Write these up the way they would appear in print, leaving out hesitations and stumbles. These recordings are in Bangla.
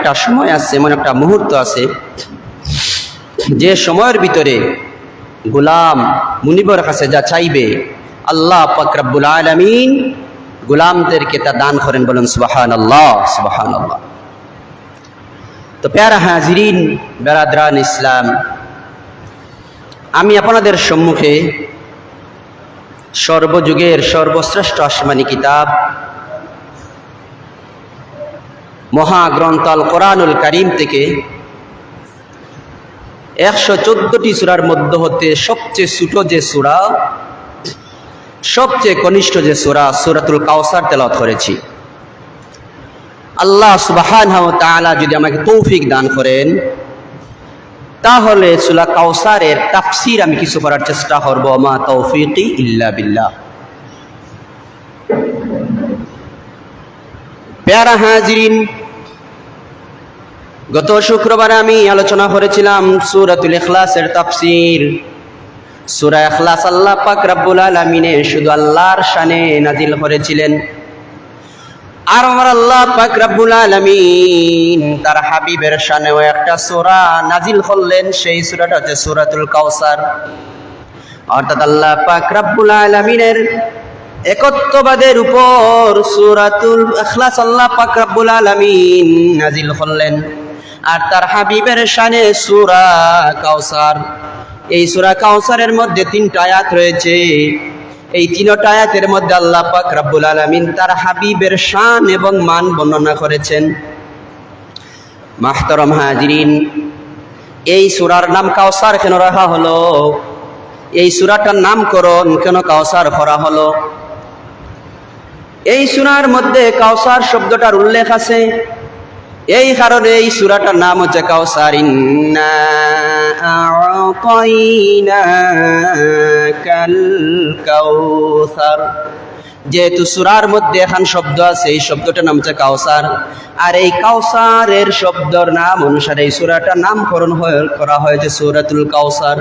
একটা সময় আছে, এমন একটা মুহূর্ত আছে যে সময়ের ভিতরে গোলাম মুনিবর কাছে যা চাইবে আল্লাহ পাক রব্বুল আলামিন গোলামদেরকে তা দান করেন। বলেন সুবহানাল্লাহ, সুবহানাল্লাহ। তো প্যারা হাজিরিন, বেরাদরান ইসলাম, আমি আপনাদের সম্মুখে সর্বযুগের সর্বশ্রেষ্ঠ আসমানি কিতাব মহাগ্রন্থ আল কোরআনুল কারীম থেকে 114টি সূরার মধ্যে হতে সবচেয়ে ছোট যে সূরা, সবচেয়ে কনিষ্ঠ যে সূরা, সূরাতুল কাউসার তেলাওয়াত করেছি। আল্লাহ সুবহানাহু ওয়া তাআলা যদি আমাকে তৌফিক দান করেন তাহলে সূরা কাউসারের তাফসীর আমি কিছু করার চেষ্টা করব। মা তৌফিকি ইল্লা বিল্লাহ। প্যারা হাজিরিন, গত শুক্রবারে আমি আলোচনা করেছিলাম সূরাতুল ইখলাসের তাফসীর। সূরা ইখলাস আল্লাহ পাক রব্বুল আলামিন শুধু আল্লাহর শানে নাজিল করেছিলেন, আর আমার আল্লাহ পাক রব্বুল আলামিন তার হাবিবের শানেও একটা সূরা নাজিল করলেন। সেই সূরাটা হচ্ছে সূরাতুল কাউসার। অর্থাৎ আল্লাহ পাক রব্বুল আলামিনের একত্ববাদের উপর সূরাতুল ইখলাস আল্লাহ পাক রব্বুল আলামিন নাজিল করলেন, আর তার হাবিবের শানে সূরা কাউসার। এই সূরা কাউসারের মধ্যে 3টা আয়াত রয়েছে। এই 3টা আয়াতের মধ্যে আল্লাহ পাক রব্বুল আলামিন তার হাবিবের শান এবং মান বর্ণনা করেছেন। মাহতারাম হাজিরিন, এই সূরার নাম কাউসার কেন রাখা হলো? এই সূরাটার নামকরণ কেন কাউসার করা হলো? এই সূরার মধ্যে কাউসার শব্দটার উল্লেখ আছে, এই কারণে এই সূরাটার নাম হচ্ছে কাউসার। ইন্না আ'তাইনাকাল কাউসার। যেহেতু সূরার মধ্যে এখন শব্দ আছে, এই শব্দটার নাম হচ্ছে কাউসার, আর এই কাউসারের শব্দর নাম অনুসারে এই সূরাটার নামকরণ করা হয়েছে সূরাতুল কাউসার।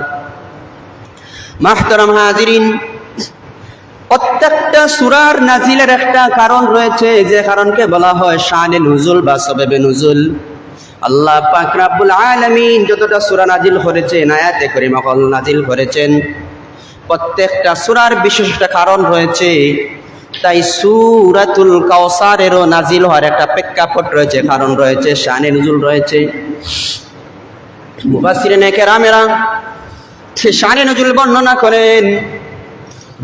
মাহতারাম হাজিরিন, প্রত্যেকটা সূরার নাজিলের একটা কারণ রয়েছে, যে কারণকে বলা হয় শানে নুজুল বা সবাবে নুজুল। আল্লাহ পাক রব্বুল আলামিন যতটা সূরা নাজিল করেছেন, আয়াতে কারিমা নাজিল করেছেন, প্রত্যেকটা সূরার বিশেষ একটা কারণ রয়েছে। তাই সূরাতুল কাউসারেরও নাজিল হওয়ার একটা প্রেক্ষাপট রয়েছে, কারণ রয়েছে, শানে নুজুল রয়েছে। মুফাসসিরিনে কেরামেরা শানে নুজুল বর্ণনা করেন,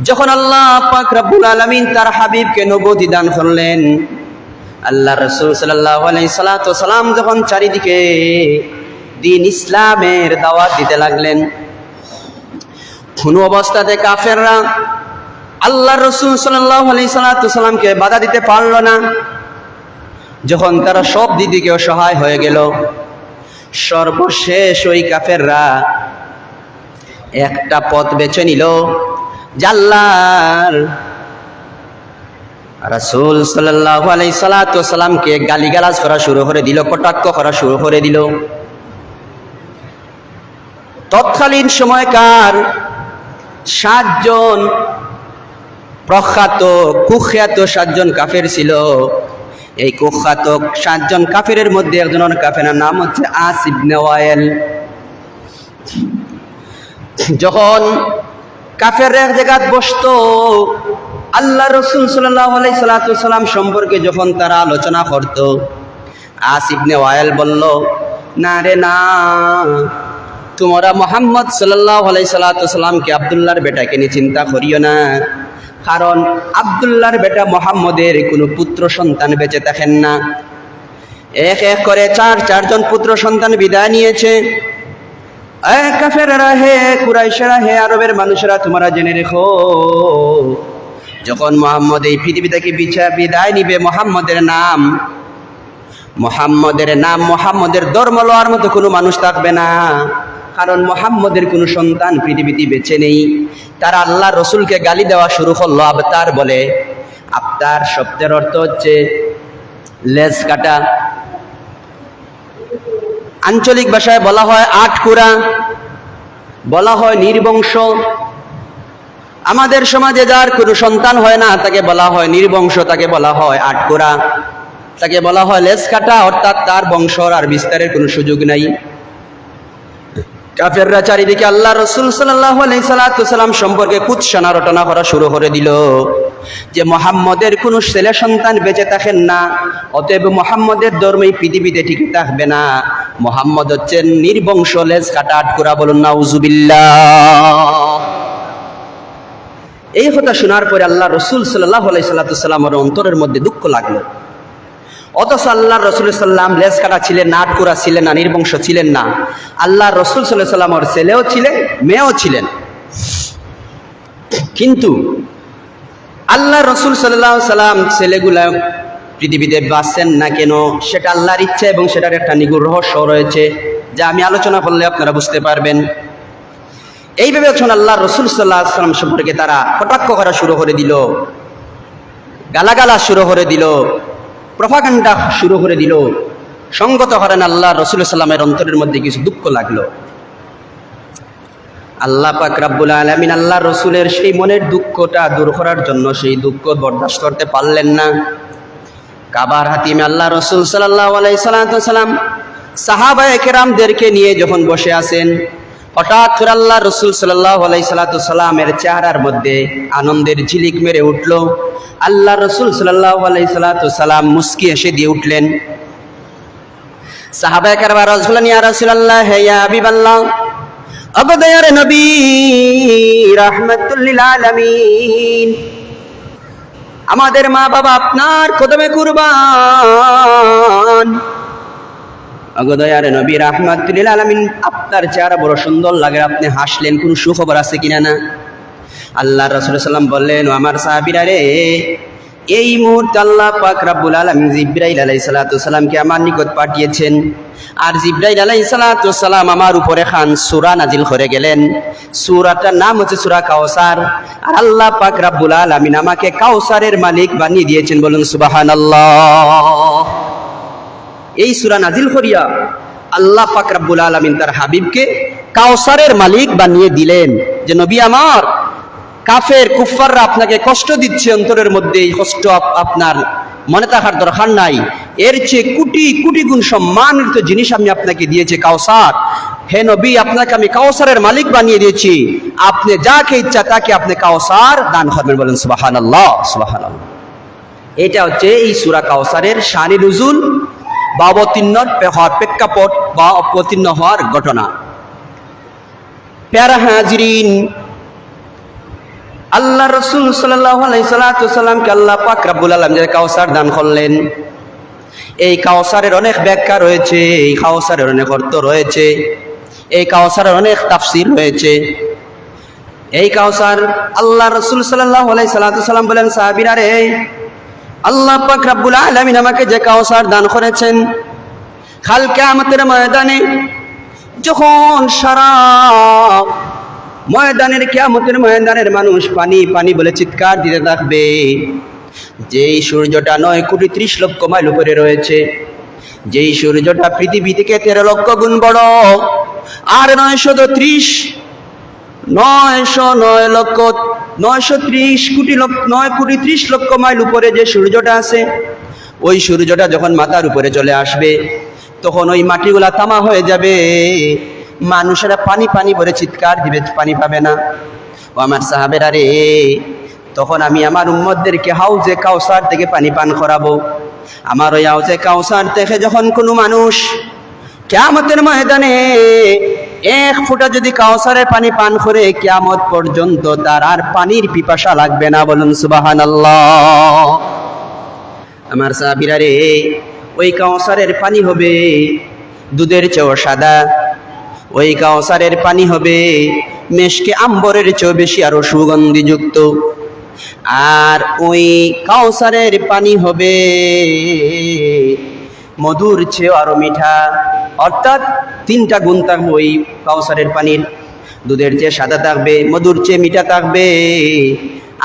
যখন আল্লাহ পাক রব্বুল আলামিন তার হাবিবকে নবুয়ত দান করলেন, আল্লাহ রাসূল সাল্লাল্লাহু আলাইহি সাল্লাম যখন চারিদিকে দ্বীন ইসলামের দাওয়াত দিতে লাগলেন, কোন অবস্থাতে কাফেররা আল্লাহ রাসূল সাল্লাল্লাহু আলাইহি সাল্লামকে বাধা দিতে পারল না। যখন তারা সব দিক থেকে অসহায় হয়ে গেল, সর্বশেষ ওই কাফেররা একটা পথ বেছে নিল, আল্লাহর রাসূল সাল্লাল্লাহু আলাইহি সাল্লামকে গালিগালাজ করা শুরু করে দিল, কটাক্ষ করা শুরু করে দিল। তৎকালীন সময়কার 7 জন প্রখ্যাত কুখ্যাত 7 জন কাফের ছিল। এই কুখ্যাত 7 জন কাফেরের মধ্যে একজনের কাফেরের নাম হচ্ছে আস ইবনে ওয়াইল। যখন কাফের এক জায়গায় বসতো, আল্লাহ রাসূল সাল্লাল্লাহু আলাইহি সাল্লাম সম্পর্কে যখন তারা আলোচনা করত, আস ইবনে ওয়াইল বলল, না রে না, তোমরা মুহাম্মদ সাল্লাল্লাহু আলাইহি সাল্লামকে আব্দুল্লাহর বেটাকে নিয়ে চিন্তা করিও না, কারণ আব্দুল্লাহর বেটা মুহাম্মদের কোনো পুত্র সন্তান বেঁচে থাকেন না। এক এক করে 4 জন পুত্র সন্তান বিদায় নিয়েছে। কাফেররা, হে কুরাইশরা, হে আরবের মানুষেরা, তোমরা জেনে রেখো, যখন মুহাম্মদ এই পৃথিবী থেকে বিদায় নিবে, মুহাম্মদের নাম, মুহাম্মদের ধর্ম লওয়ার মতো কোনো মানুষ থাকবে না, কারণ মুহাম্মদের কোনো সন্তান পৃথিবীতে বেঁচে নেই। তারা আল্লাহ রসুলকে গালি দেওয়া শুরু করলো, আবতার বলে। আবতার শব্দের অর্থ হচ্ছে লেজ কাটা, আঞ্চলিক ভাষায় বলা হয় আটকুরা, বলা হয় নির্বংশ। আমাদের সমাজে যার কোনো সন্তান হয় না তাকে বলা হয় নির্বংশ, তাকে বলা হয় আটকুরা। তাকে বলা হয় লেজ কাটা, অর্থাৎ তার বংশর আর বিস্তারের কোনো সুযোগ নাই। কাফেররা চারিদিকে আল্লাহ রসুল সাল্লাল্লাহু আলাইহি সাল্লাম সম্পর্কে কুৎসা রটনা করা শুরু করে দিল যে মুহাম্মদের কোনো ছেলে সন্তান বেঁচে থাকেন না, অতএব মুহাম্মদের ধর্মই পৃথিবীতে টিকে থাকবে না, মুহাম্মদ হচ্ছেন নির্বংশ লেজ কাটা আটকুরা। বলুন নাউজুবিল্লাহ। এই কথা শোনার পরে আল্লাহ রসুল সাল্লাল্লাহু আলাইহি সাল্লামের অন্তরের মধ্যে দুঃখ লাগলো। অথচ আল্লাহ রসুল সাল্লাম লেজ কাটা ছিলেন না, আটকুরা ছিলেন না, নির্বংশ ছিলেন না। আল্লাহ রসুল সাল্লাল্লাহু আলাইহি সাল্লামের ছেলেও ছিলেন, মেয়েও ছিলেন। কিন্তু আল্লাহ রসুল সাল্লাল্লাহু আলাইহি সাল্লাম ছেলেগুলা পৃথিবীতে বাঁচছেন না কেন, সেটা আল্লাহর ইচ্ছা এবং সেটার একটা নিগুড় রহস্য রয়েছে, যা আমি আলোচনা করলে আপনারা বুঝতে পারবেন। এইভাবে যখন আল্লাহ রসুল সাল্লাল্লাহু আলাইহি সাল্লাম সম্পর্কে তারা কটাক্ষ করা শুরু করে দিল, গালাগালা শুরু করে দিল, প্রপাগান্ডা শুরু করে দিল, সঙ্গত করেন আল্লাহ রসুল সাল্লামের অন্তরের মধ্যে কিছু দুঃখ লাগলো। আল্লাহ পাক রব্বুল আলামিন আল্লাহ রসুলের সেই মনের দুঃখটা দূর করার জন্য সেই দুঃখ বরদাস্ত করতে পারলেন না। কাবার হাতিমে আল্লাহ রসুল সাল্লাল্লাহু আলাইহি সাল্লাম সাহাবায়ে কেরামদেরকে নিয়ে যখন বসে আছেন, হঠাৎ করে আল্লাহ রসুল সাল্লাল্লাহু আলাইহি সাল্লামের চেহারার মধ্যে আনন্দের ঝিলিক মেরে উঠল। আল্লাহ রসুল সাল্লাল্লাহু আলাইহি সাল্লাম মুস্কি হেসে দিয়ে উঠলেন। সাহাবায়ে কেরাম আরজ করলেন, ইয়া রাসূলুল্লাহ, ইয়া হাবিবাল্লাহ, আবদায়ার নবী রাহমাতুল লিল আলামিন, আমাদের মা বাবা আপনার কদমে কুরবান। অগদয়ার নবী রাহমাতুল লিল আলামিন, আপনার চেহারা বড় সুন্দর লাগে, আপনি হাসলেন, কোন সুখবর আছে কিনা না? আল্লাহ রাসূল সাল্লাম বললেন, ও আমার সাহাবীরা রে, এই মুহূর্তে আল্লাহ পাক রব্বুল আলামিন জিবরাইল আলাইহিস সালামকে আমার নিকট পাঠিয়েছেন। আর জিবরাইল আলাইহিস সালাম আমার উপরে খান সূরা নাজিল করে গেলেন। সূরাটার নাম হচ্ছে সূরা কাউসার। আর আল্লাহ পাক রব্বুল আলামিন আমাকে কাউসারের মালিক বানিয়ে দিয়েছেন। বলুন সুবহানাল্লাহ। এই সূরা নাজিল করিয়া আল্লাহ পাক রব্বুল আলামিন তার হাবিবকে কাউসারের মালিক বানিয়ে দিলেন, যে নবী আমার, কাফের কুফফাররা আপনাকে কষ্ট দিচ্ছে, অন্তরের মধ্যে এই কষ্ট আপনার মনে থাকার দরকার নাই, এর চেয়ে কোটি কোটি গুণ সম্মানিত জিনিস আমি আপনাকে দিয়েছি, কাউসার। হে নবী, আপনাকে আমি কাউসারের মালিক বানিয়ে দিয়েছি, আপনি যাকে ইচ্ছা তাকে আপনি কাউসার দান করবেন। বলেন সুবহানাল্লাহ, সুবহানাল্লাহ। এটা হচ্ছে এই সূরা কাউসারের শানি নুজুল বা অবতীর্ণ হওয়ার প্রেক্ষাপট বা অবতীর্ণ হওয়ার ঘটনা। প্যারা হাজিরিন, আল্লাহ রসুল সাল্লাল্লাহু আলাইহি সাল্লামকে আল্লাহ পাক রব্বুল আলামিন যে কাউসার দান করলেন, এই কাউসারের অনেক ব্যাখ্যা রয়েছে, এই কাউসারের অনেক অর্থ রয়েছে, এই কাউসারের অনেক তাফসীর রয়েছে। এই কাউসার আল্লাহ রসুল সাল্লাল্লাহু আলাইহি সাল্লাম বলেন, সাহাবীরা রে, আল্লাহ পাক রব্বুল আলামিন আমাকে যে কাউসার দান করেছেন, কাল কিয়ামতের ময়দানে যখন সারা ময়দানের কিয়ামতের ময়দানের মানুষ পানি পানি বলে চিৎকার দিতে থাকবে, যেই সূর্যটা 9,30,00,000 মাইল উপরে রয়েছে, যেই সূর্যটা পৃথিবী থেকে 13 লক্ষ গুণ বড়, আর 930 মাইল উপরে যে সূর্যটা আছে, ওই সূর্যটা যখন মাথার উপরে চলে আসবে, তখন ওই মাটিগুলা তামা হয়ে যাবে, মানুষেরা পানি পানি বলে চিৎকার দিবে, পানি পাবে না। ও আমার সাহাবেরা রে, তখন আমি আমার উম্মতদেরকে হাউজে কাউসার থেকে পানি পান করাবো। আমার ওই হাউজে কাউসার থেকে যখন কোনো মানুষ কিয়ামতের ময়দানে 1 ফোঁটা যদি কাউসারের পানি পান করে, কিয়ামত পর্যন্ত তার আর পানির পিপাসা লাগবে না। বলুন সুবহানাল্লাহ। আমার সাহাবীরা রে, ওই কাউসারের পানি হবে দুধের চেয়েও সাদা, ওই কাউসারের পানি হবে মেশকে আম্বরের চেয়েও বেশি আরো সুগন্ধিযুক্ত, আর ওই কাউসারের পানি হবে মধুর চেয়েও আরো মিঠা। অর্থাৎ 3টা গুণ থাকবে ওই কাউসারের পানির, দুধের চেয়ে সাদা থাকবে, মধুর চেয়ে মিঠা থাকবে,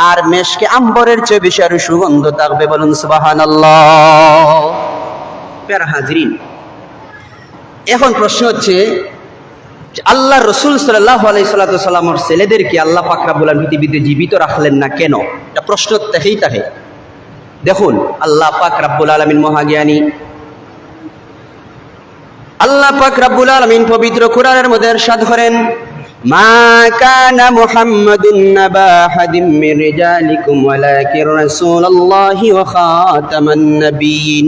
আর মেশকে আম্বরের চেয়ে বেশি আরো সুগন্ধ থাকবে। বলুন সুবহানাল্লাহ। প্যারা হাজরিন, এখন প্রশ্ন হচ্ছে, আল্লাহ রসুল সাল্লাল্লাহু আলাইহি সাল্লামের ছেলেদেরকে আল্লাহ পাক রব্বুল আলামিন পৃথিবীতে জীবিত রাখলেন না কেন? এটা প্রশ্ন থেকেই থাকে। দেখুন আল্লাহ পাক রব্বুল আলামিন মহাজ্ঞানী। আল্লাহ পাক রব্বুল আলামিন পবিত্র কোরআনের মধ্যে ইরশাদ করেন, মা কানা মুহাম্মাদুন নাবা আহাদিম মির রিজালিকুম ওয়ালাকিন রাসূলুল্লাহি ওয়া খাতামান নাবিয়্যিন,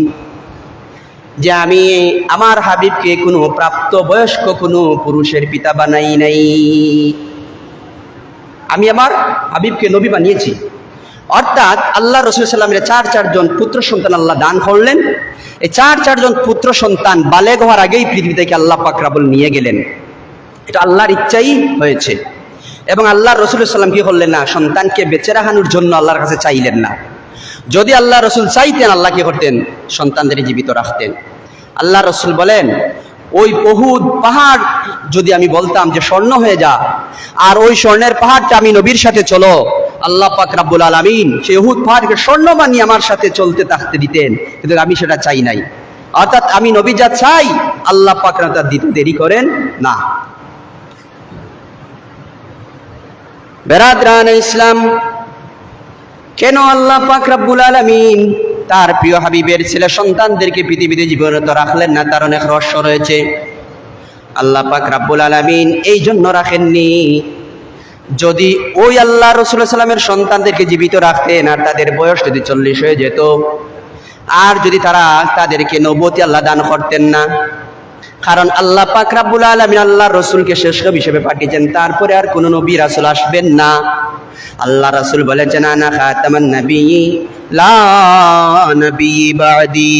যে আমি আমার হাবিবকে কোনো প্রাপ্ত বয়স্ক কোনো পুরুষের পিতা বানাই নাই, আমি আমার হাবিবকে নবী বানিয়েছি। অর্থাৎ আল্লাহ রাসূল সাল্লাল্লাহু আলাইহি ওয়াসাল্লামের চারজন পুত্র সন্তান আল্লাহ দান করলেন। এই চারজন পুত্র সন্তান বালেগ হওয়ার আগেই পৃথিবী থেকে আল্লাহ পাক রব্বুল নিয়ে গেলেন। এটা আল্লাহর ইচ্ছাই হয়েছে। এবং আল্লাহ রাসূল সাল্লাল্লাহু আলাইহি ওয়াসাল্লাম কি করলেন না, সন্তানকে বেঁচে রাখানোর জন্য আল্লাহর কাছে চাইলেন না। যদি আল্লাহ রাসূল চাইতেন, আল্লাহ কি করতেন, সন্তানদের জীবিত রাখতেন। আল্লাহ রাসূল বলেন, ওই উহুদ পাহাড় যদি আমি বলতাম যে স্বর্ণ হয়ে যা, আর ওই স্বর্ণের পাহাড়টা আমি নবীর সাথে চলো, আল্লাহ পাক রব্বুল আলামিন সেই উহুদ পাহাড়কে স্বর্ণ বানিয়ে আমার সাথে চলতে থাকতে দিতেন, কিন্তু আমি সেটা চাই নাই। অর্থাৎ আমি নবী যা চাই আল্লাহ পাক তা দিতে দেরি করেন না। বেরাদরান ইসলাম, কেন আল্লাহ পাক রব্বুল আলামিন তার প্রিয় হাবিবের ছেলে সন্তানদেরকে পৃথিবীতে জীবনত রাখলেন না? তার অনেক রহস্য রয়েছে। আল্লাহ পাক রব্বুল আলামিন এই জন্য রাখেননি, যদি ওই আল্লাহ রাসূল সাল্লাল্লাহু আলাইহি ওয়াসাল্লামের সন্তানদেরকে জীবিত রাখতেন আর তাদের বয়স যদি 40 হয়ে যেত, আর যদি তাদেরকে নবুয়ত আল্লাহ দান করতেন না, কারণ আল্লাহ পাক রব্বুল আলামিন আল্লাহর রাসূলকে শেষ নবী হিসেবে পাঠিয়েছেন, তারপরে আর কোনো নবী রাসূল আসবেন না। আল্লাহ রাসূল বলেছেন, আনা খাতামান নাবিয়্যি লা নবী বাদি,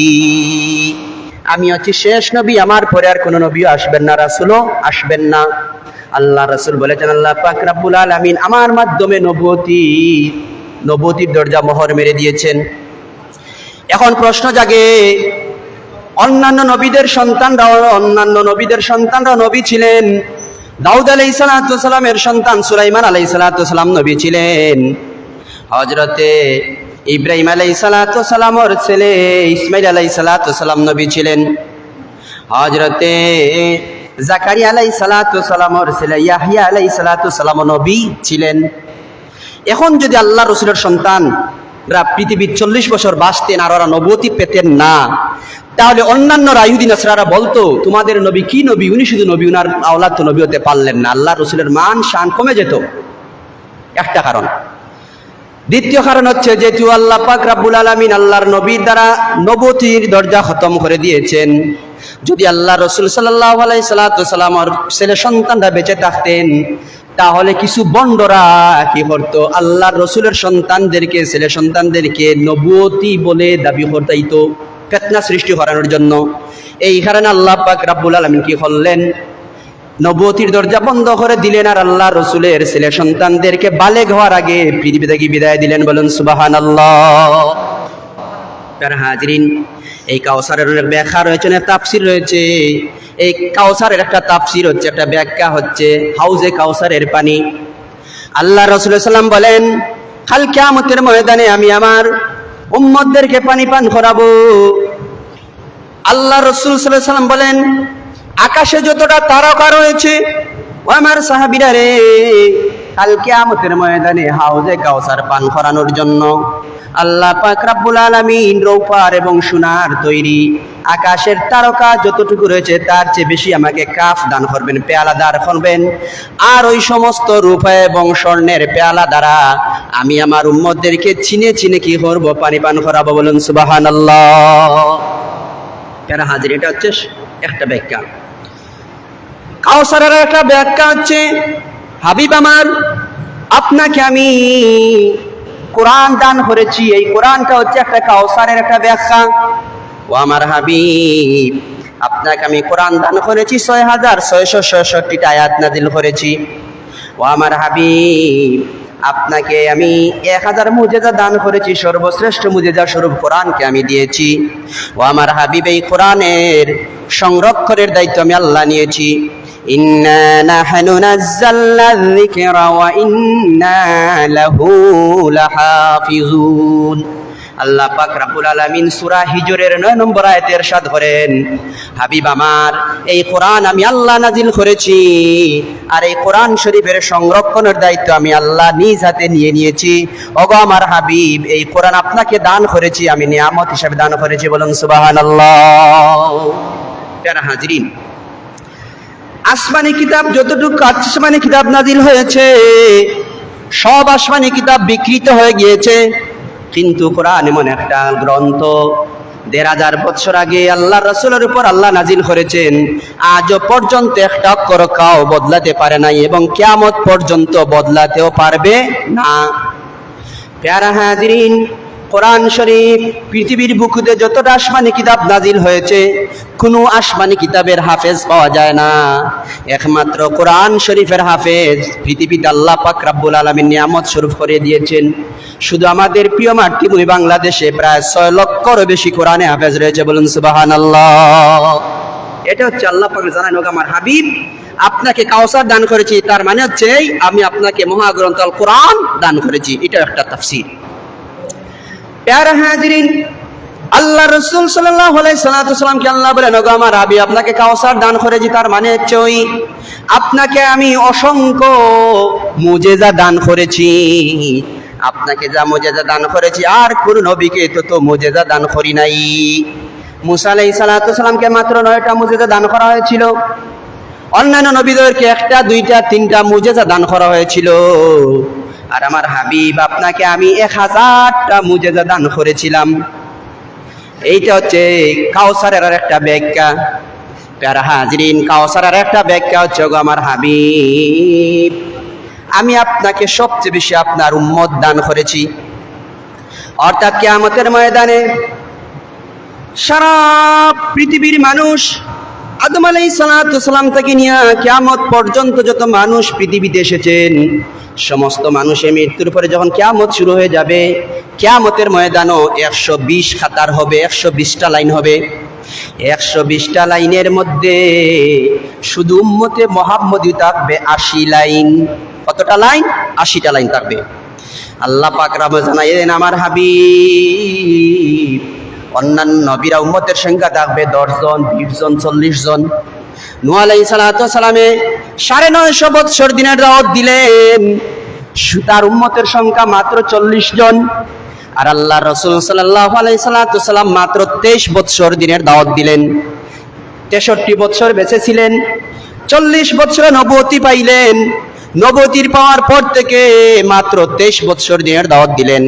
আমি হচ্ছি শেষ নবী, আমার পরে আর কোনো নবীও আসবেন না, রাসূলও আসবেন না। আল্লাহ রাসূল বলেছেন, আল্লাহ পাক রব্বুল আলামিন আমার মাধ্যমে নবুয়তির দরজা মোহর মেরে দিয়েছেন। এখন প্রশ্ন জাগে, অন্যান্য নবীদের সন্তানরাও নবী ছিলেন। দাউদ আলাইহিস সালাতু ওয়াস সালামের সন্তান সুলাইমান আলাইহিস সালাতু ওয়াস সালাম নবী ছিলেন। হযরতে ইব্রাহিম আলাইহিস সালাতু ওয়াস সালামের ছেলে ইসমাঈল আলাইহিস সালাতু ওয়াস সালাম নবী ছিলেন। হযরতে জাকারিয়া আলাইহিস সালাতু ওয়াস সালামের ছেলে ইয়াহইয়া আলাইহিস সালাতু ওয়াস সালাম নবী ছিলেন। এখন যদি আল্লাহ রাসূলের সন্তানরা পৃথিবীর 40 বছর বাঁচতেন আর ওরা নবুয়তি পেতেন না, তাহলে অন্যান্যরা ইহুদি নাসরারা বলতো, তোমাদের নবী কি নবী, উনি শুধু নবী, উনার আওলাদ তো নবী হতে পারলেন না। আল্লাহ রাসূলের মান শান কমে যেত, একটা কারণ। দ্বিতীয় কারণ হচ্ছে, যেহেতু আল্লাহ পাক রব্বুল আলামিন আল্লাহর নবীর দ্বারা নবুয়তির দরজা খতম করে দিয়েছেন, যদি আল্লাহ রাসূল সাল্লাল্লাহু আলাইহি সাল্লামের ছেলে সন্তানরা বেঁচে থাকতেন, তাহলে কিছু বন্ডরা কি করতো, আল্লাহর রাসূলের ছেলে সন্তানদেরকে নবুয়তি বলে দাবি করতাইতো, ফিতনা সৃষ্টি করানোর জন্য। এই কারণে আল্লাহ পাক রব্বুল আলামিন কি করলেন, নবুয়তির দরজা বন্ধ করে দিলেন, আর আল্লাহ রাসূলের ছেলে সন্তানদেরকে বালেগ হওয়ার আগে পৃথিবী থেকে বিদায় দিলেন। বলুন সুবহানাল্লাহ। তার হাজিরিন, এই কাউসারের অনেক ব্যাখ্যা রয়েছে, অনেক তাফসীর রয়েছে। এই কাউসারের একটা তাফসীর হচ্ছে, একটা ব্যাখ্যা হচ্ছে হাউজে কাউসারের পানি। আল্লাহ রাসূল সাল্লাল্লাহু আলাইহি ওয়াসাল্লাম বলেন, কাল কিয়ামতের ময়দানে আমি আমার উম্মতদেরকে পানি পান করাবো। আল্লাহ রাসূল সাল্লাল্লাহু আলাইহি ওয়াসাল্লাম বলেন, আকাশে যতটা তারকা রয়েছে, ও আমার সাহাবীরা রে, কাল কিয়ামতের ময়দানে হাউজে কাউসার পান করানোর জন্য আল্লাহ পাক রব্বুল আলামিন রূপার এবং সোনার তৈরি আকাশের তারকা যতটুকু রয়েছে তার চেয়ে বেশি আমাকে কাফ দান করবেন, পেয়ালা দান করবেন। আর ওই সমস্ত রূপা এবং স্বর্ণের পেয়ালা দ্বারা আমি আমার উম্মতদেরকে চিনে চিনে কি করব, পানি পান করাবো। বলুন সুবহানাল্লাহ। যারা হাজির, এটা হচ্ছে একটা ব্যাখ্যা। কাউসারের একটা ব্যাখ্যা হচ্ছে, হাবিব আমার, আপনাকে আমি কোরআন দান করেছি, এই কোরআনটা হচ্ছে একটা কাউসারের একটা ব্যাখ্যা। ও আমার হাবিব, আপনাকে আমি কোরআন দান করেছি, 6666টা আয়াত নাজিল করেছি। ও আমার হাবিব, আপনাকে আমি 1000 মুজিজা দান করেছি, সর্বশ্রেষ্ঠ মুজিজা স্বরূপ কোরআনকে আমি দিয়েছি। ও আমার হাবিব, এই কোরআনের সংরক্ষণের দায়িত্ব আমি আল্লাহ নিয়েছি। ইন্না নাহনু নাযালনা যিকরা ওয়া ইন্না লাহু লাহাফিজুন। আল্লাহ পাক রব্বুল আলামিন সূরা হিজরের 9 নম্বর আয়াতে ইরশাদ করেন, হাবিব আমার, এই কোরআন আমি আল্লাহ নাজিল করেছি, আর এই কোরআন শরীফের সংরক্ষণের দায়িত্ব আমি আল্লাহ নিজ হাতে নিয়ে নিয়েছি। ওগো আমার হাবিব, এই কোরআন আপনাকে দান করেছি, আমি নিয়ামত হিসেবে দান করেছি। বলুন সুবহানাল্লাহ। প্যারা হাজরিন, আসমানি কিতাব যতটুকু আসমানি কিতাব নাজিল হয়েছে, সব আসমানি কিতাব বিকৃত হয়ে গিয়েছে, কিন্তু কোরআন এমন একটা গ্রন্থ ১৫০০ বছর আগে আল্লাহ রাসূলের উপর আল্লাহ নাজিল করেছেন, আজও পর্যন্ত একটা অক্ষর কাও বদলাতে পারে নাই এবং কিয়ামত পর্যন্ত বদলাতেও পারবে না। প্যারা হাজরিন, কোরআন শরীফ পৃথিবীর বুকুতে যতটা আসমানি কিতাব নাজিল হয়েছে, কোনো আসমানি কিতাবের হাফেজ পাওয়া যায় না। একমাত্র কোরআন শরীফের হাফেজ পৃথিবীতে আল্লাহ পাক রব্বুল আলামিন নিয়ামত স্বরূপ করে দিয়েছেন। শুধু আমাদের প্রিয় মাতৃভূমি বাংলাদেশে প্রায় 6 লক্ষেরও বেশি কোরআনে হাফেজ রয়েছে। বলুন সুবহানাল্লাহ। এটা হচ্ছে আল্লাহ পাক জানান, ওগো আমার হাবিব, আপনাকে কাউসার দান করেছি, তার মানে হচ্ছে আমি আপনাকে মহাগ্রন্থ আল কোরআন দান করেছি। এটা একটা তাফসীর। প্যারা হাজরিন, আল্লাহ রাসূল সাল্লাল্লাহু আলাইহি সাল্লামকে আল্লাহ বলেন, ওগো আমার হাবিব, আপনাকে কাউসার দান করেছি, তার মানে হচ্ছে ওই আপনাকে আমি অসংখ্য মুজিজা দান করেছি। আপনাকে যা মুজিজা দান করেছি আর কোন নবীকে তো মুজিজা দান করি নাই। মুসা আলাইহিস সালামকে মাত্র 9টা মুজিজা দান করা হয়েছিল, অন্যান্য নবীদেরকে 1টা 2টা 3টা মুজিজা দান করা হয়েছিল, আর আমার হাবিব আপনাকে আমি 1000টা মুজিজা দান করেছিলাম। এইটা হচ্ছে কাউসারের আর একটা ব্যাখ্যা। প্যারা হাজরিন, কাউসারের একটা ব্যাখ্যা হচ্ছে, গো আমার হাবিব, আমি আপনাকে সবচেয়ে বেশি আপনার উম্মত দান করেছি। অর্থাৎ কিয়ামতের ময়দানে সারা পৃথিবীর মানুষ, আদম আলাইহিস সালাম থেকে নিয়ে কিয়ামত পর্যন্ত যত মানুষ পৃথিবীতে এসেছেন, সমস্ত মানুষের মৃত্যুর পরে যখন কিয়ামত শুরু হয়ে যাবে, কিয়ামতের ময়দানও 120 খাতার হবে, 120টা লাইন হবে। 120টা লাইনের মধ্যে শুধু উম্মতে মুহাম্মদী থাকবে 80 লাইন। কতটা লাইন? 80টা লাইন থাকবে। আল্লাহ পাক জানাইলেন, আমার হাবিব, অন্যান্য নবীরা উম্মতের সংখ্যা থাকবে 10 জন, 20 জন, 40 জন। নূহ আলাইহিস সালামে 950 বছর দিনের দাওয়াত দিলেন, তার উম্মতের সংখ্যা মাত্র 40 জন। আর আল্লাহ রাসূল সাল্লাল্লাহু আলাইহি সাল্লাম মাত্র 23 বছর দিনের দাওয়াত দিলেন। 63 বছর বেঁচে ছিলেন, 40 বছরে নবুয়তি পাইলেন। নবুয়তির পাওয়ার পর থেকে মাত্র 23 বছর দিনের দাওয়াত দিলেন।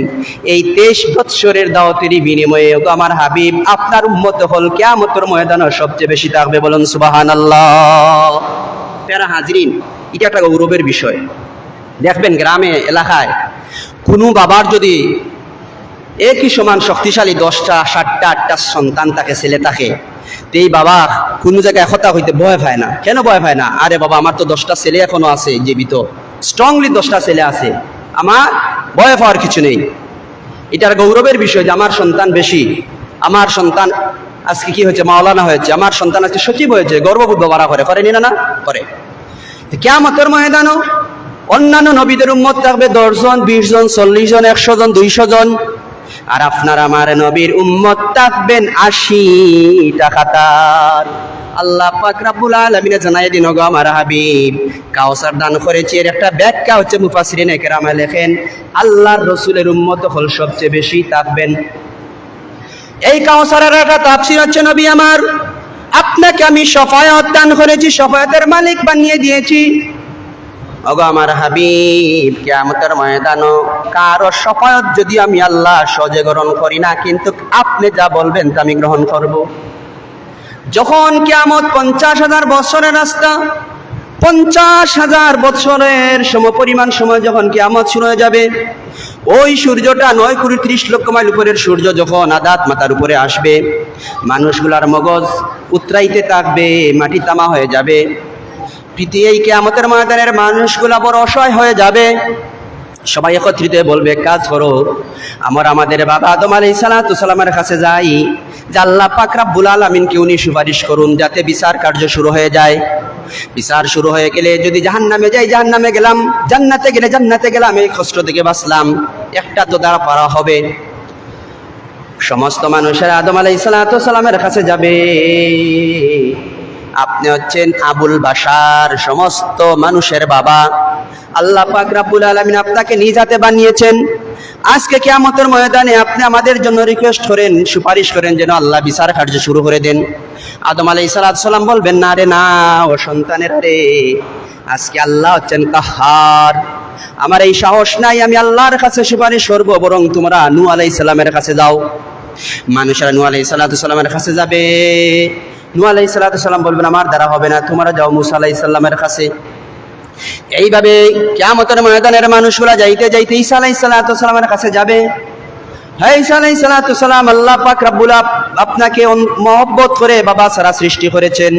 এই 23 বছরের দাওয়াতেরই বিনিময়ে ওগো আমার হাবিব, আপনার উম্মত হল কিয়ামতের ময়দানে সবচেয়ে বেশি থাকবে। বলুন সুবহানাল্লাহ। প্যারা হাজরিন, এটা একটা গৌরবের বিষয়। দেখবেন গ্রামে এলাকায় কোনো বাবার যদি একই সমান শক্তিশালী 10টা 7টা 8টা সন্তান থাকে, ছেলে থাকে, তো এই বাবা কোনো জায়গায় একতা হইতে ভয় পায় না। কেন ভয় পায় না? আরে বাবা, আমার তো 10টা ছেলে এখনো আছে জীবিত, স্ট্রংলি 10টা ছেলে আছে, আমার ভয় পাওয়ার কিছু নেই। এটার গৌরবের বিষয় যে আমার সন্তান বেশি, আমার সন্তান আজকে কি হয়েছে, মাওলানা হয়েছে, আমার সন্তান আজকে সচিব হয়েছে, গর্ববোধ বাড়া করেনি না? করে। কিয়ামতের ময়দানও অন্যান্য নবীদের উম্মত থাকবে 10 জন, 20 জন, 40 জন, 100 জন, 200 জন, আর আপনার আমার নবীর উম্মত থাকবেন 80টা খাতার। আল্লাহ পাক রব্বুল আলামিন জানাই দিন, ওগো আমার হাবিব, কাউসার দান করেছি। এর একটা ব্যাখ্যা হচ্ছে মুফাসসিরিনে কেরামে লেখেন, আল্লাহর রাসূলের উম্মত হল সবচেয়ে বেশি থাকবেন। এই কাউসারের একটা তাফসীর হচ্ছে, নবী আমার, আপনাকে আমি শাফায়াত দান করেছি, শাফায়াতের মালিক বানিয়ে দিয়েছি। ওগো আমার হাবিব, কিয়ামতের ময়দানও কারো শাফায়াত যদি আমি আল্লাহ সহজে গ্রহণ করি না, কিন্তু আপনি যা বলবেন তা আমি গ্রহণ করব। যখন কিয়ামত 50,000 বছরের রাস্তা, 50,000 বছরের সমপরিমাণ সময় যখন কিয়ামত শুরু হয়ে যাবে, ওই সূর্যটা 9,30,00,000 মাইল উপরের সূর্য যখন আদাত মাথার উপরে আসবে, মানুষগুলার মগজ উতরাইতে থাকবে, মাটি তামা হয়ে যাবে। পৃথিবী কিয়ামতের ময়দানের মানুষগুলা বড় অসহায় হয়ে যাবে। সবাই একত্রিত বলবে, কাজ করো, আমাদের বাবা আদম আলাইহিস সালামের কাছে যাই, যে আল্লাহ পাক রব্বুল আলামিনকে উনি সুপারিশ করুন যাতে বিচার কার্য শুরু হয়ে যায়। বিচার শুরু হয়ে গেলে যদি জাহান্নামে যাই, জাহান্নামে গেলাম, জান্নাতে গেলে জান্নাতে গেলাম, এই কষ্ট থেকে বাঁচলাম, একটা তো দ্বারা পারা হবে। সমস্ত মানুষের আদম আলাইহিস সালামের কাছে যাবে। আপনি হচ্ছেন আবুল বাশার, সমস্ত মানুষের বাবা। আল্লাহ পাক রব্বুল আলামিন আপনাকে নিজ হাতে বানিয়েছেন। আজকে কিয়ামতের ময়দানে আপনি আমাদের জন্য রিকোয়েস্ট করেন, সুপারিশ করেন যেন আল্লাহ বিচার কার্য শুরু করে দেন। আদম আলাইহিস সালাম বলবেন, না রে না, ও সন্তানের রে, আজকে আল্লাহ হচ্ছেন কাহার, আমার এই সাহস নাই আমি আল্লাহর কাছে সুপারিশ করবো, বরং তোমরা নূহ আলাইহিস সালামের কাছে যাও। মানুষেরা নূহ আলাইহিস সালামের কাছে যাবে। নূহ আলাইহিস সালাম বলবেন, আমার দ্বারা হবে না, তোমরা যাও মূসা আলাইহিস সালামের কাছে। এইভাবে কিয়ামতের ময়দানের মানুষগুলা যাইতে যাইতে ঈসা আলাইহিস সালামের কাছে যাবে। হ্যাঁ ঈসা আলাইহিস সালাম, আল্লাহ পাক রব্বুল আপনাকে মহব্বত করে বাবা ছাড়া সৃষ্টি করেছেন।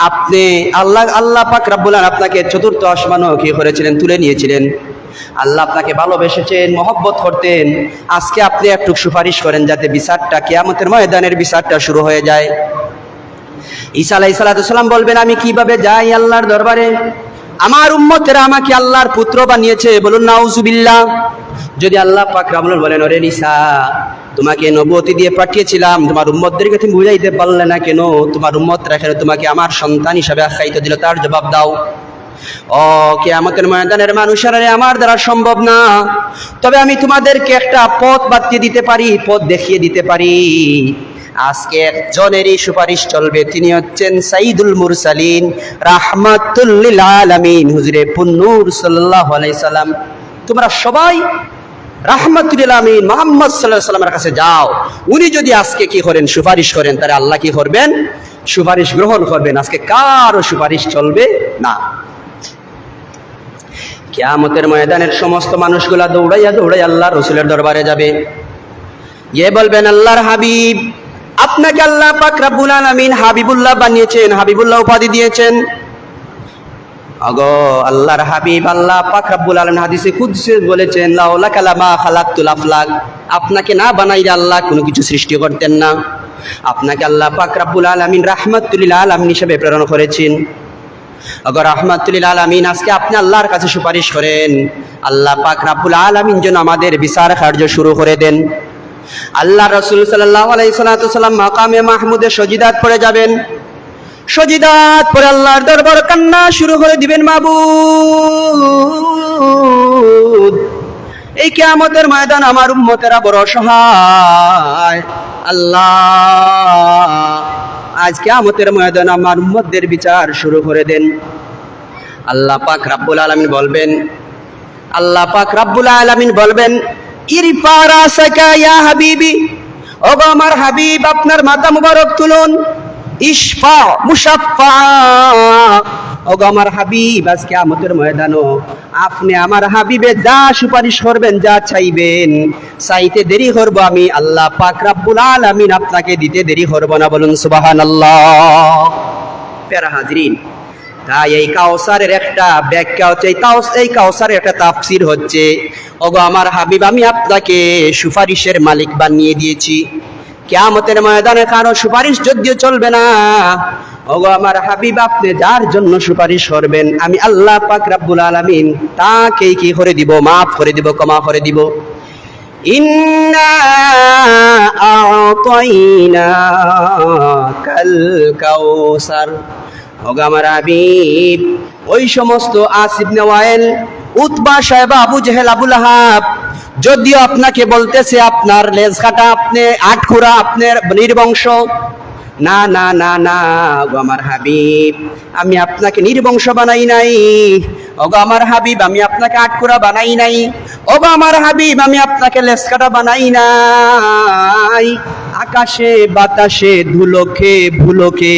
আপনি আল্লাহ পাক রব্বুল আপনাকে চতুর্থ আসমানও কি করেছিলেন, তুলে নিয়েছিলেন। আল্লাহ আপনাকে ভালোবেসেছেন, মহব্বত করতেন। আজকে আপনি একটু সুপারিশ করেন যাতে বিচারটা, কিয়ামতের ময়দানের বিচারটা শুরু হয়ে যায়। ঈসা আলাইহিস সালাম বলবেন, আমি কিভাবে যাই আল্লাহর দরবারে? আমার উম্মতেরা আমাকে আল্লাহর পুত্র বানিয়েছে, বলুন নাউজুবিল্লাহ। যদি আল্লাহ পাক রব্বুল বলেন, ওরে ঈসা, তোমাকে নবুয়তি দিয়ে পাঠিয়েছিলাম, তোমার উম্মতদেরকে তুমি বুঝাইতে পারলে না কেন? তোমার উম্মতরা কেন তোমাকে আমার সন্তান হিসাবে আখ্যায়িত দিল? তার জবাব দাও। ও কিয়ামতের ময়দানের মানুষেরা, আমার দ্বারা সম্ভব না, তবে আমি তোমাদেরকে একটা পথ বাতিয়ে দিতে পারি, পথ দেখিয়ে দিতে পারি। আজকে একজনেরই সুপারিশ চলবে, তিনি হচ্ছেন সাইয়্যিদুল মুরসালিন, রাহমাতুল লিল আলামিন, হুজুরে পুন্নূর সাল্লাল্লাহু আলাইহি সাল্লাম। তোমরা সবাই রাহমাতুল লিল আলামিন মুহাম্মদ সাল্লাল্লাহু আলাইহি সাল্লামের কাছে যাও। উনি যদি আজকে কি করেন, সুপারিশ করেন, তাহলে আল্লাহ কি করবেন? সুপারিশ গ্রহণ করবেন। আজকে কারো সুপারিশ চলবে না। কিয়ামতের ময়দানের সমস্ত মানুষগুলা দৌড়াইয়া দৌড়াইয়া আল্লাহর রাসূলের দরবারে যাবে। গিয়ে বলবেন, আল্লাহর হাবিব, আপনাকে আল্লাহ পাক রব্বুল আলামিন হাবিবুল্লাহ বানিয়েছেন, হাবিবুল্লাহ উপাধি দিয়েছেন। আগো আল্লাহর হাবিব, আল্লাহ পাক রব্বুল আলামিন হাদিসে কুদসি বলেছেন, লাউলা কালামা খালাকতুল আফলাক, আপনাকে না বানাইলে আল্লাহ কোনো কিছু সৃষ্টি করতেন না। আপনাকে আল্লাহ পাক রব্বুল আলামিন রাহমাতুল লিল আলামিন হিসেবে প্রেরণ করেছেন। আগো রাহমাতুল লিল আলামিন, আজকে আপনি আল্লাহর কাছে সুপারিশ করেন, আল্লাহ পাক রব্বুল আলামিন যেন আমাদের বিচার কার্য শুরু করে দেন। আল্লাহ রাসূল সাল্লাল্লাহু আলাইহি সাল্লাম মাকামে মাহমুদে সজিদাত পড়ে যাবেন। সজিদাত পরে আল্লাহর দরবার কান্না শুরু করে দিবেন, মাবুদ, এই কিয়ামতের ময়দান আমার উম্মতেরা বড় অসহায়। আল্লাহ, আজ কিয়ামতের ময়দান আমার উম্মতদের বিচার শুরু করে দেন। আল্লাহ পাক রব্বুল আলামিন বলবেন, আল্লাহ পাক রব্বুল আলামিন বলবেন, ইরফা রাসাকা ইয়া হাবিবি, ওগো আমার হাবিব, আপনার মাথা মুবারক তুলুন। ইশফা মুশাফফা, ওগো আমার হাবিব, আজ কিয়ামতের ময়দানও আপনি আমার হাবিবে যা সুপারিশ করবেন, যা চাইবেন, চাইতে দেরি করব আমি আল্লাহ পাক রব্বুল আলামিন, আপনাকে দিতে দেরি করব না। বলুন সুবহানাল্লাহ। প্যারা হাজরিন, তাই এই কাউসারের একটা ব্যাখ্যা হচ্ছে, এই কাউসারের একটা তাফসীর হচ্ছে, ওগো আমার হাবিব, আমি আপনাকে সুপারিশের মালিক বানিয়ে দিয়েছি। কিয়ামতের ময়দানে কারো সুপারিশ যদিও চলবে না। ওগো আমার হাবিব, আপনি যার জন্য সুপারিশ করবেন, আমি আল্লাহ পাক রব্বুল আলামিন তাকেই কি করে দিব? মাফ করে দিব, ক্ষমা করে দিব। ইন্না আ'তাইনাকাল কাউসার, ওগো আমার হাবিব, ওই সমস্ত আসিব ইবনে ওয়াইল, উতবা, সাইবা, আবু জেহেল, আবু লাহাব যদিও আপনাকে বলতেছে আপনার লেজ কাটা, আপনি আটখুরা, আপনার নির্বংশ, না না না না, ওগো আমার হাবিব, আমি আপনাকে নির্বংশ বানাই নাই। ওগো আমার হাবিব, আমি আপনাকে আটখুরা বানাই নাই। ওগো আমার হাবিব, আমি আপনাকে লেজ কাটা বানাই নাই। আকাশে বাতাসে ধুলোকে ভুলোকে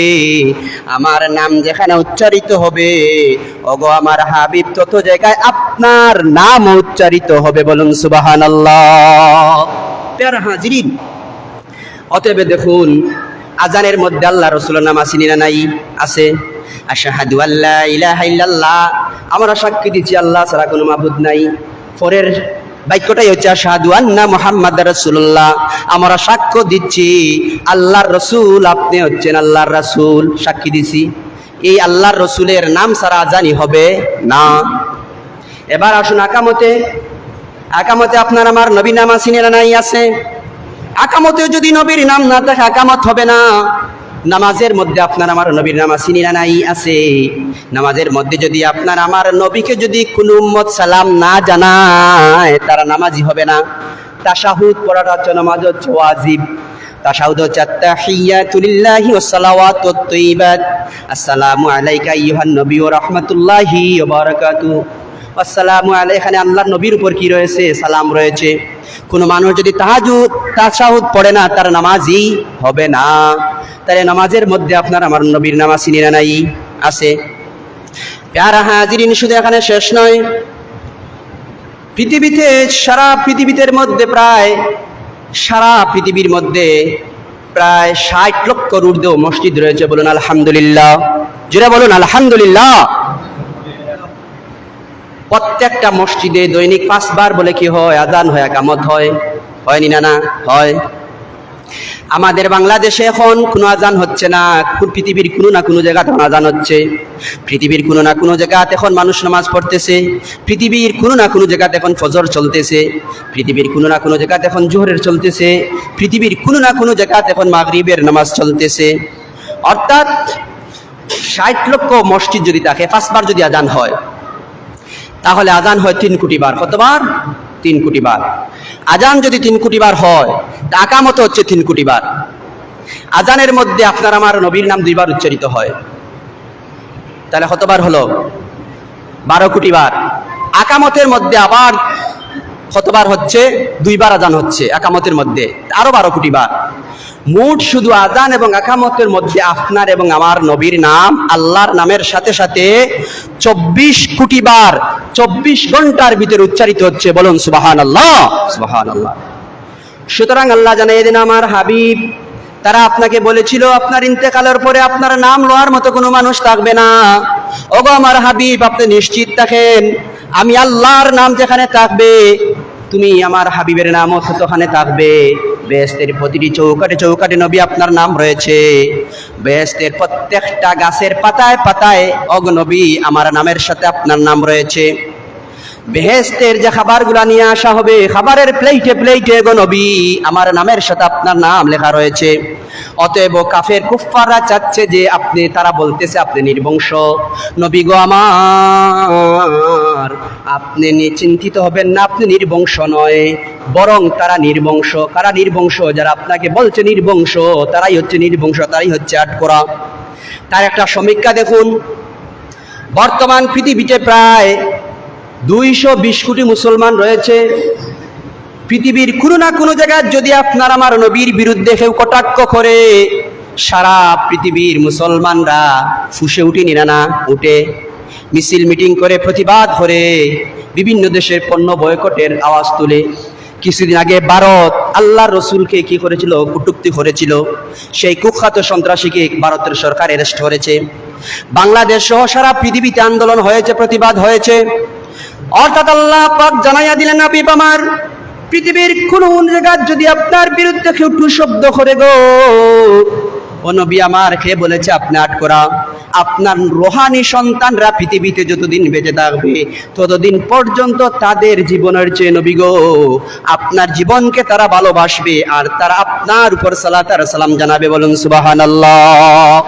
আমার নাম যেখানে উচ্চারিত হবে, ওগো আমার হাবিব, তত জায়গায় আপনার নাম উচ্চারিত হবে। বলুন সুবহানাল্লাহ। প্যারা হাজরিন, অতএব দেখুন, আজানের মধ্যে আল্লাহ রাসূলের নাম আছে না নাই? আছে। আশহাদু আল্লা ইলাহা ইল্লাল্লাহ, আমরা সাক্ষী দিচ্ছি আল্লাহ ছাড়া কোনো মাবুদ নাই। পরের বাক্যটাই হচ্ছে আশহাদু আন্না মুহাম্মাদার রাসূলুল্লাহ, আমরা সাক্ষ্য দিচ্ছি আল্লাহর রাসূল, আপনি হচ্ছেন আল্লাহর রাসূল। সাক্ষী দিছি, এই আল্লাহর রাসূলের নাম ছাড়া আজানি হবে না। এবার আসুন আকামতে। আকামতে আপনার আমার নবী নাম আছে না নাই? আছে। আকামতেও যদি নবীর নাম না থাকে আকামত হবে না। নামাজের মধ্যে আপনার আমার নবীর নাম চিনি না নাই আছে। নামাজের মধ্যে যদি আপনার আমার নবীকে যদি কোনো উম্মত সালাম না জানায় তারা নামাজি হবে না। তাশাহুদ পড়াটা হচ্ছে নামাজ হচ্ছে ওয়াজিব। তাশাহুদ হচ্ছে আত্তাহিয়াতু লিল্লাহি ওয়াস সালাওয়াতুত তাইয়্যিবাত, আসসালামু আলাইকা আইয়ুহান নবী ওয়া রাহমাতুল্লাহি ওয়া বারাকাতুহু। আসসালামু আলাইকা, এখানে আল্লাহর নবীর উপর কি রয়েছে? সালাম রয়েছে। কোনো মানুষ যদি তাশাহুদ পড়ে না তার নামাজই হবে না। তাহলে নামাজের মধ্যে আপনার আমার নবীর নাম চিনি না নাই আছে। প্যারা হাজিরিন, শুধু এখানে শেষ নয়, পৃথিবীতে সারা পৃথিবীর মধ্যে প্রায় 60 লক্ষর ঊর্ধ্ব মসজিদ রয়েছে। বলুন আলহামদুলিল্লাহ, যেটা বলুন আলহামদুলিল্লাহ। প্রত্যেকটা মসজিদে দৈনিক 5 বার বলে কি হয়? আজান হয়, একামত হয়। হয়নি না? না হয়। আমাদের বাংলাদেশে এখন কোনো আজান হচ্ছে না, পৃথিবীর কোনো না কোনো জায়গাতে আজান হচ্ছে। পৃথিবীর কোনো না কোনো জায়গাতে এখন মানুষ নামাজ পড়তেছে। পৃথিবীর কোনো না কোনো জায়গাতে এখন ফজর চলতেছে। পৃথিবীর কোনো না কোনো জায়গাতে এখন জোহরের চলতেছে। পৃথিবীর কোনো না কোনো জায়গাতে এখন মাগরিবের নামাজ চলতেছে। অর্থাৎ 60 লক্ষ মসজিদ যদি থাকে, 5 বার যদি আজান হয়, তাহলে আজান হয় 3 কোটি বার। কতবার? 3 কোটি বার। আজান যদি 3 কোটি বার হয়, তা আকামত হচ্ছে 3 কোটি বার। আজানের মধ্যে আপনার আমার নবীর নাম 2 বার উচ্চারিত হয়, তাহলে কতবার হলো? 12 কোটি বার। আকামতের মধ্যে আবার কতবার হচ্ছে? 2 বার আজান হচ্ছে আকামতের মধ্যে, আরো 12 কোটি বার। মোট শুধু আজান এবং আকামতের মধ্যে আপনার এবং আমার নবীর নাম আল্লাহর নামের সাথে সাথে 24 কোটি বার 24 ঘন্টার ভিতরে উচ্চারিত হচ্ছে। বলুন সুবহানাল্লাহ, সুবহানাল্লাহ। সুতরাং আল্লাহ জানিয়ে দিন, আমার হাবিব তারা আপনাকে বলেছিল আপনার ইন্তেকালের পরে আপনার নাম লওয়ার মতো কোনো মানুষ থাকবে না। ওগো আমার হাবিব, আপনি নিশ্চিত থাকেন আমি আল্লাহর নাম যেখানে থাকবে, তুমি আমার হাবিবের নামও সেখানে থাকবে। বেহেশতের প্রতিটি চৌকাটে চৌকাটে নবী আপনার নাম রয়েছে। বেহেশতের প্রত্যেকটা গাছের পাতায় পাতায় অগ নবী আমার নামের সাথে আপনার নাম রয়েছে। বেহেশতের যে খাবারগুলা নিয়ে আসা হবে, খাবারের প্লেটে প্লেটে গো নবী আমার নামের সাথে আপনার নাম লেখা রয়েছে। অতএব কাফের কুফফাররা চাচ্ছে যে তারা বলতেছে আপনি নির্বংশ। নবী গো আমার, আপনি চিন্তিত হবেন না, আপনি নির্বংশ নয়, বরং তারা নির্বংশ। কারা নির্বংশ? যারা আপনাকে বলছে নির্বংশ, তারাই হচ্ছে নির্বংশ, তারাই হচ্ছে আটকরা। তার একটা সমীক্ষা দেখুন, বর্তমান পৃথিবীতে প্রায় 220 কোটি মুসলমান রয়েছে। পৃথিবীর কোনো না কোনো জায়গায় যদি আপনার আমার নবীর বিরুদ্ধে কেউ কটাক্ষ করে, সারা পৃথিবীর মুসলমানরা ফুঁসে উঠেনি না? উঠে মিছিল মিটিং করে প্রতিবাদ করে বিভিন্ন দেশের পণ্য বয়কটের আওয়াজ তুলে। কিছুদিন আগে ভারত আল্লাহর রসুলকে কি করেছিল? কটূক্তি করেছিল। সেই কুখ্যাত সন্ত্রাসীকে ভারতের সরকার অ্যারেস্ট করেছে। বাংলাদেশ সহ সারা পৃথিবীতে আন্দোলন হয়েছে, প্রতিবাদ হয়েছে। অর্থাৎ আল্লাহ পাক জানাইয়া দিলেন, হাবিব আমার, পৃথিবীর কোন জায়গা যদি আপনার বিরুদ্ধে কেউ টু শব্দ করে গো, ও নবী আমার কে বলেছে আপনি আটকরা। আপনার রোহানি সন্তানরা পৃথিবীতে যতদিন বেঁচে থাকবে ততদিন পর্যন্ত তাদের জীবনের চেয়ে নবী গো আপনার জীবনকে তারা ভালোবাসবে, আর তারা আপনার উপর সালাত আর সালাম জানাবে। বলুন সুবহানাল্লাহ।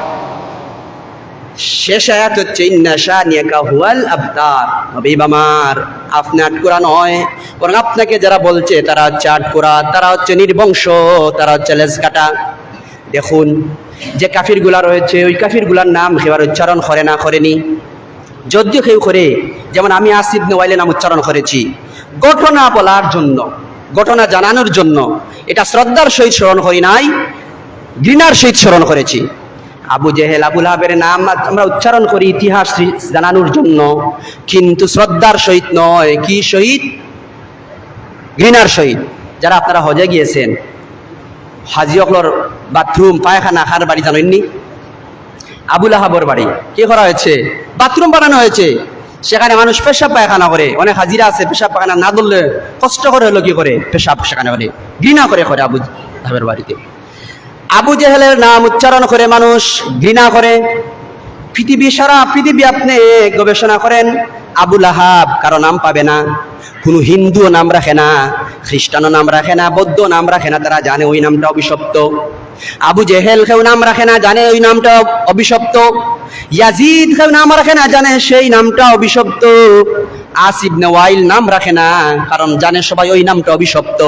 শেষ আয়াত হচ্ছে ইন্না শানিয়াকা হুয়াল আবতার। হাবিব আমার, আপনি আটকরা নয়, বরং আপনাকে যারা বলছে তারা হচ্ছে আটকরা, তারা হচ্ছে নির্বংশ, তারা হচ্ছে লেজ কাটা। দেখুন যে কাফিরগুলা রয়েছে, ওই কাফিরগুলার নাম কেউ উচ্চারণ করে না, করেনি। যদিও কেউ করে, যেমন আমি আসিফ নোয়াইলের নাম উচ্চারণ করেছি ঘটনা বলার জন্য, ঘটনা জানানোর জন্য। এটা শ্রদ্ধার সহিত স্মরণ করি নাই, ঘৃণার সহিত স্মরণ করেছি। আবু জেহেল, আবু লাহাবের নাম আমরা উচ্চারণ করি ইতিহাস জানানোর জন্য, কিন্তু শ্রদ্ধার সহিত নয়। কি সহিত? ঘৃণার সহিত। যারা আপনারা হজে গিয়েছেন, হাজি অকলর বাথরুম পায়খানা খার বাড়ি জানেননি? আবু লাহাবর বাড়ি কি করা হয়েছে? বাথরুম বানানো হয়েছে। সেখানে মানুষ পেশাব পায়খানা করে। অনেক হাজিরা আছে পেশাব পায়খানা না ধরলে কষ্ট করে হলো কি করে পেশাব সেখানে করে, ঘৃণা করে আবু লাহাবের বাড়িতে। আবু জেহেলের নাম উচ্চারণ করে মানুষ ঘৃণা করে। সারা পৃথিবী আপনি গবেষণা করেন, আবু লাহাব কারো নাম পাবে না। কোনো হিন্দুও নাম রাখে না, খ্রিস্টানও নাম রাখে না, বৌদ্ধ নাম রাখে না, তারা জানে ওই নামটা অভিশপ্ত। আবু জেহেল কেউ নাম রাখে না, জানে ওই নামটা অভিশপ্ত। ইয়াজিদ কেউ নাম রাখে না, জানে সেই নামটা অভিশপ্ত। আস ইবনে ওয়াইল নাম রাখে না, কারণ জানে সবাই ওই নামটা অভিশপ্ত।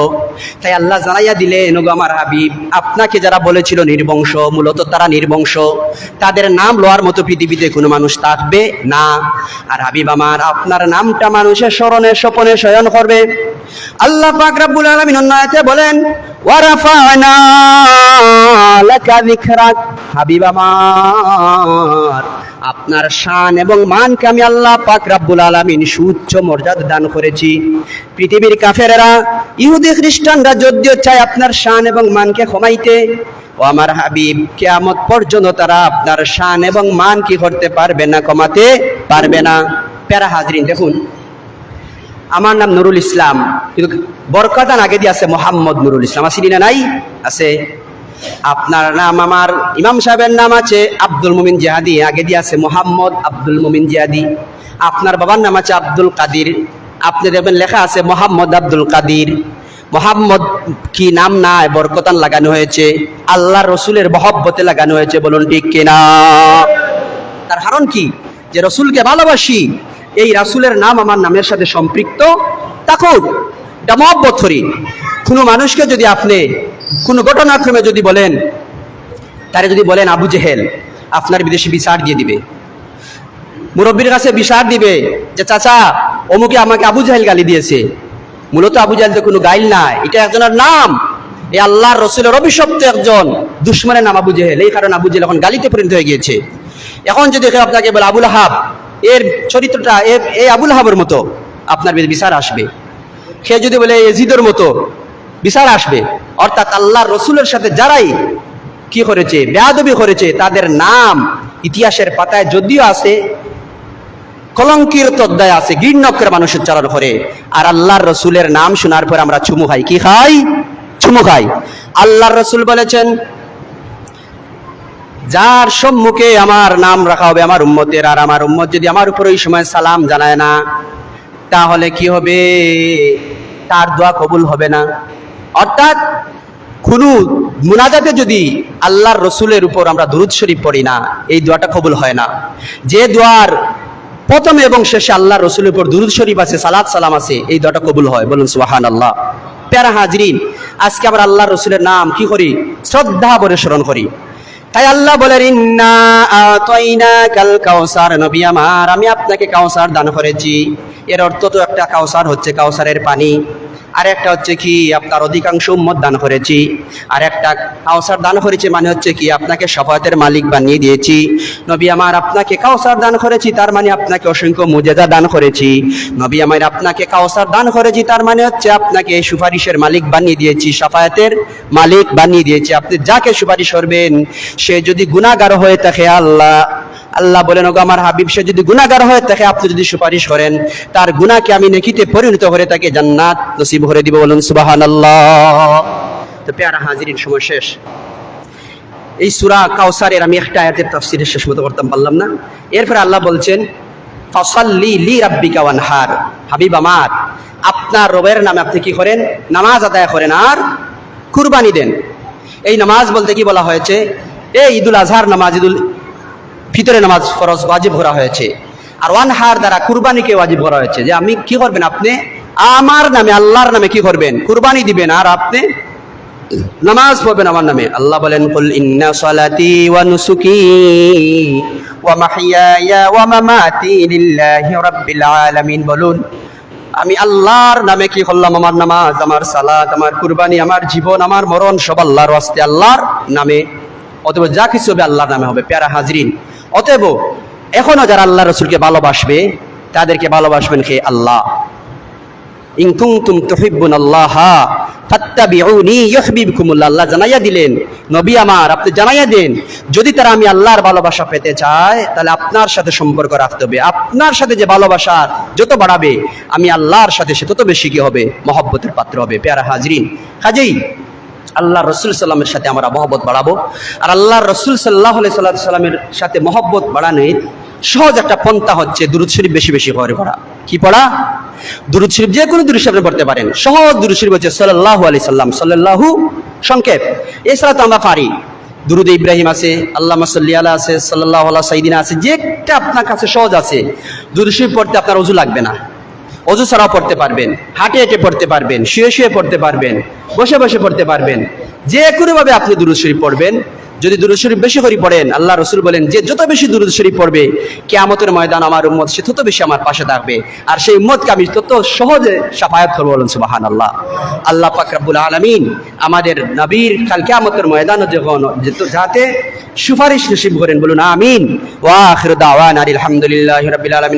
তাই আল্লাহ জানাইয়া দিলেন, ওগো আমার হাবিব, আপনাকে যারা বলেছিল নির্বংশ, মূলত তারা নির্বংশ। তাদের নাম লওয়ার মতো পৃথিবীতে কোনো মানুষ থাকবে না। আর হাবিব আমার, আপনার নামটা মানুষের স্মরণে স্বপনে শয়ন করবে। আল্লাহ পাক রব্বুল আলামিন অন্য আয়াতে বলেন, ওয়া রাফা'না লাকা যিকরাক। হাবিব আমার, আপনার শান এবং মানকে আমি আল্লাহ পাক রব্বুল আলামিন সুউচ্চ মর্যাদা দান করেছি। পৃথিবীর কাফেরেরা, ইহুদি খ্রিস্টানরা যদিও চায় আপনার শান এবং মানকে কমাইতে, ও আমার হাবিব, কিয়ামত পর্যন্ত তারা আপনার শান এবং মান কি করতে পারবে না, কমাতে পারবে না। প্যারা হাজরিন, দেখুন, আমার নাম নুরুল ইসলাম, কিন্তু বরকতান আগে দিয়ে আছে মোহাম্মদ নুরুল ইসলাম, আসিনি না? নাই, আছে। আপনার নাম, আমার ইমাম সাহেবের নাম আছে আব্দুল মুমিন জিহাদি, আগে দিয়ে আছে মোহাম্মদ আব্দুল মুমিন জিহাদি। আপনার বাবার নাম আছে আব্দুল কাদির, আপনি দেখবেন লেখা আছে মোহাম্মদ আব্দুল কাদির। মোহাম্মদ কি নাম নাই, বরকতান লাগানো হয়েছে, আল্লাহ রসুলের মহব্বতে লাগানো হয়েছে, বলুন ঠিক কিনা? তার কারণ কি? যে রসুলকে ভালোবাসি, এই রাসূলের নাম আমার নামের সাথে সম্পৃক্ত থাকুক, এটা মহব্বত করি। কোনো মানুষকে যদি আপনি কোনো ঘটনাক্রমে যদি বলেন, তারে যদি বলেন আবু জেহেল, আপনার বিদেশি বিচার দিয়ে দিবে। মুরব্বীর কাছে বিচার দিবে যে চাচা অমুকে আমাকে আবু জেহেল গালি দিয়েছে। মূলত আবু জেহেল তো কোনো গাইল না, এটা একজনের নাম। এই আল্লাহর রসুলের অভিশপ্ত একজন দুশমনের নাম আবু জেহেল। এই কারণে আবু জেহেল এখন গালিতে পরিণত হয়ে গিয়েছে। এখন যদি কেউ আপনাকে বলে আবুল আহাব, এর চরিত্রটা এই আবুল আহাবের মতো, আপনার বিচার আসবে। সে যদি বলে এজিদের মতো, বিচার আসবে। অর্থাৎ আল্লাহর রসুলের সাথে যারাই কি করেছে, বেয়াদবি করেছে, তাদের নাম ইতিহাসের পাতায় যদিও আছে, কলঙ্কিত অধ্যায় আছে, ঘৃণ্যকের মানুষ উচ্চারণ করে। আর আল্লাহর রসুলের নাম শোনার পর আমরা চুমু খাই। কি খাই? চুমু খাই। আল্লাহর রসুল বলেছেন, যার সম্মুখে আমার নাম রাখা হবে আমার উম্মতের, আর আমার উম্মত যদি আমার উপর ওই সময় সালাম জানায় না, তাহলে কি হবে? তার দোয়া কবুল হবে না। অর্থাৎ কোনো মুনাজাতে যদি আল্লাহর রসুলের উপর আমরা দুরূদ শরীফ পড়ি না, এই দোয়াটা কবুল হয় না। যে দোয়ার প্রথমে এবং শেষে আল্লাহর রসুলের উপর দুরূদ শরীফ আছে, সালাত সালাম আছে, এই দোয়াটা কবুল হয়, বলুন সুবহানাল্লাহ। প্যারা হাজরিন, আজকে আমরা আল্লাহর রসুলের নাম কি করি? শ্রদ্ধা ভরে স্মরণ করি। তাই আল্লাহ বলেন, ইন্না আতাইনাকাল কাউসার, নবী আমার, আমি আপনাকে কাউসার দান করেছি। এর অর্থ তো একটা, কাউসার হচ্ছে কাউসারের পানি, আর একটা হচ্ছে কি আপনার অধিকাংশ উম্মত দান করেছি, আর একটা কাউসার দান করেছি মানে হচ্ছে কি আপনাকে শাফায়াতের মালিক বানিয়ে দিয়েছি। নবী আমার, আপনাকে কাউসার দান করেছি, তার মানে আপনাকে অসংখ্য মুজেজা দান করেছি। নবী আমার, আপনাকে কাউসার দান করেছি, তার মানে হচ্ছে আপনাকে সুপারিশের মালিক বানিয়ে দিয়েছি, শাফায়াতের মালিক বানিয়ে দিয়েছি। আপনি যাকে সুপারিশ করবেন, সে যদি গুনাহগার হয়ে থাকে, আল্লাহ বলেন, ওগো আমার হাবিব, সে যদি গুনাহগার হয়ে থাকে, আপনি যদি সুপারিশ করেন, তার গুনাহকে আমি নেকিতে পরিণত করে তাকে জান্নাত নসিব করে দিব, বলুন সুবহানাল্লাহ। তো প্যারা হাজিরিন, সময় শেষ। এই সূরা কাউসারের আমি একটা আয়াতের তাফসীরের শেষ মতো করতে পারলাম না। এরপরে আল্লাহ বলছেন, ফাসাল্লি লি রাব্বিকা ওয়ানহার। হাবিব আমার, আপনার রবের নামে আপনি কি করেন? নামাজ আদায় করেন আর কুরবানি দেন। এই নামাজ বলতে কি বলা হয়েছে? এই ঈদুল আজহার নামাজ, ঈদুল ফিতরের নামাজ ফরজ ওয়াজিব করা হয়েছে। আর ওয়ানহার দ্বারা কুরবানিকে ওয়াজিব করা হয়েছে, যে আমি কি করবেন? আপনি আমার নামে, আল্লাহর নামে কি করবেন? কুরবানি দিবেন, আর আপনি নামাজ পড়বেন আমার নামে। আল্লাহ বলেন, কুল ইন্না সালাতি ওয়া নুসুকি ওয়া মাহইয়ায়া ওয়া মামাতি লিল্লাহি রাব্বিল আলামিন। বলুন, আমি আল্লাহর নামে কি করলাম? আমার নামাজ, আমার সালাত, আমার কুরবানি, আমার জীবন, আমার মরণ সব আল্লাহর ওয়াস্তে, আল্লাহর নামে। অতএব যা কিছু হবে আল্লাহর নামে হবে। প্যারা হাজরিন, অতএব এখনো যারা আল্লাহ রসুলকে ভালোবাসবে, তাদেরকে ভালোবাসবেন কে? আল্লাহ। ইন কুনতুম তুহিব্বুনাল্লাহ ফাত্তাবিউনি ইউহিব্বুকুমুল্লাহ। আল্লাহ জানাইয়া দিলেন, নবী আমার, আপনি জানাইয়া দেন, যদি তারা আমি আল্লাহর ভালোবাসা পেতে চায়, তাহলে আপনার সাথে সম্পর্ক রাখতে হবে। আপনার সাথে যে ভালোবাসা যত বাড়াবে, আমি আল্লাহর সাথে সে তত বেশি কি হবে? মহব্বতের পাত্র হবে। প্যারা হাজরিন, কাজেই আল্লাহ রসুল সাল্লামের সাথে আমরা মহব্বত বাড়াবো। আর আল্লাহ রসুল সাল্লাল্লাহু আলাইহি সাল্লামের সাথে মহব্বত বাড়ানোর সহজ একটা পন্থা হচ্ছে দুরূদ শরীফ বেশি বেশি করে পড়া। কি পড়া? দুরূদ শরীফ যে কোনো দুরূদ শরীফ আপনি পড়তে পারেন। সহজ দুরূদ শরীফ হচ্ছে সাল্লাল্লাহু আলাইহি সাল্লাম, সাল্লাল্লাহু সংক্ষেপ। এছাড়া তো আমরা পারি, দুরুদ ইব্রাহিম আছে, আল্লাহুম্মা সাল্লি আলা আছে, সাল্লাল্লাহু আলা সাইয়্যিদিনা আছে, যেটা আপনার কাছে সহজ আছে। দুরূদ শরীফ পড়তে আপনার ওযু লাগবে না, ওযু ছাড়াও পড়তে পারবেন, হাঁটে হেঁটে পড়তে পারবেন, শুয়ে শুয়ে পড়তে পারবেন, বসে বসে পড়তে পারবেন। যে কোনোভাবে আপনি দুরূদ শরীফ পড়বেন। যদি দুরূদ শরীফ বেশি করে পড়েন, আল্লাহ রাসূল বলেন যে যত বেশি দুরূদ শরীফ পড়বে কিয়ামতের ময়দান আমার উম্মত সে তত বেশি আমার পাশে থাকবে, আর সেই উম্মতকে আমি তত সহজে শাফায়াত করব। বলেন সুবহানাল্লাহ। আল্লাহ পাক রব্বুল আলামিন আমাদের নবীর কাল কিয়ামতের ময়দানে যখন যাতে সুপারিশ নসিব করেন, বলুন আমিন। ওয়া আখিরু দাওয়ানা আলহামদুলিল্লাহি রাব্বিল আলামিন।